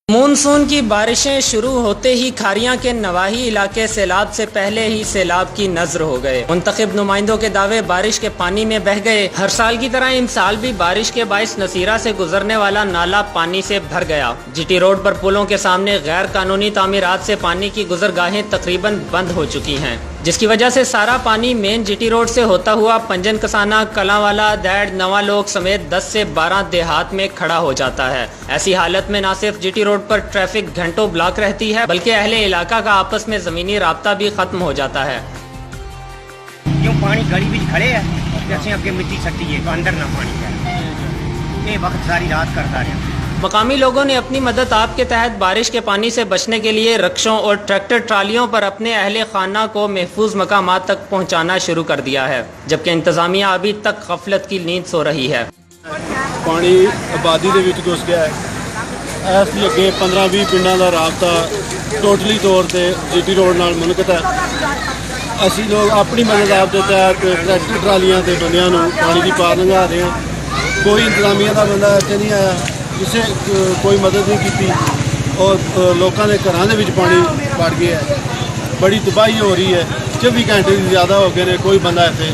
Monsoon کی بارشیں شروع ہوتے ہی کھاریاں کے نواحی علاقے سیلاب سے پہلے ہی سیلاب کی نذر ہو گئے۔ منتخب نمائندوں کے دعوے بارش کے پانی میں بہہ گئے۔ ہر سال کی طرح ان سال بھی بارش کے باعث نصیرہ سے گزرنے والا نالا پانی سے بھر گیا۔ جی ٹی روڈ پر پلوں کے سامنے غیر قانونی تعمیرات سے پانی کی گزرگاہیں تقریباً بند ہو چکی ہیں، جس کی وجہ سے سارا پانی مین جی ٹی روڈ سے ہوتا ہوا پنجن کسانہ، کلاں والا، دیڑ، نواں لوگ سمیت 10 سے 12 دیہات میں کھڑا ہو جاتا ہے۔ ایسی حالت میں نہ صرف جی ٹی روڈ پر ٹریفک گھنٹوں بلاک رہتی ہے بلکہ اہل علاقہ کا آپس میں زمینی رابطہ بھی ختم ہو جاتا ہے۔ کیوں پانی گلی بھی کھڑے ہے جیسے اگے مٹی سٹی ہے تو اندر نہ پانی ہے، یہ وقت ساری رات کرتا رہا۔ مقامی لوگوں نے اپنی مدد آپ کے تحت بارش کے پانی سے بچنے کے لیے رکشوں اور ٹریکٹر ٹرالیوں پر اپنے اہل خانہ کو محفوظ مقامات تک پہنچانا شروع کر دیا ہے، جبکہ انتظامیہ ابھی تک غفلت کی نیند سو رہی ہے۔ پانی آبادی دے وچ گھس گیا ہے۔ اس لیے اگے 15-20 پنڈਾਂ ਦਾ رابطہ ٹوٹلی طور تے جی ٹی روڈ نال منعقد ہے۔ اسی لوگ اپنی مدد آپ دے تحت ٹریکٹر ٹرالیاں تے بندیاں نوں پانی دی پار لنگا رہے ہیں۔ کوئی انتظامیہ دا بندہ اتنے نہیں آیا، کسے کوئی مدد نہیں کی اور لوکاں دے گھراں دے وچ پانی وڑ گیا ہے۔ بڑی تباہی ہو رہی ہے، 24 گھنٹے سے زیادہ ہو گئے نے، کوئی بندہ اتنے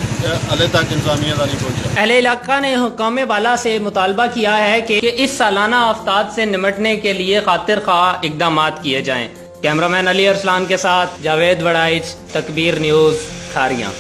ہلے تک انتظامیہ دا نہیں پہنچا۔ اہل علاقہ نے حکام بالا سے مطالبہ کیا ہے کہ اس سالانہ آفتاب سے نمٹنے کے لیے خاطر خواہ اقدامات کیے جائیں۔ کیمرہ مین علی ارسلان کے ساتھ جاوید وڑائچ، تکبیر نیوز، کھاریاں۔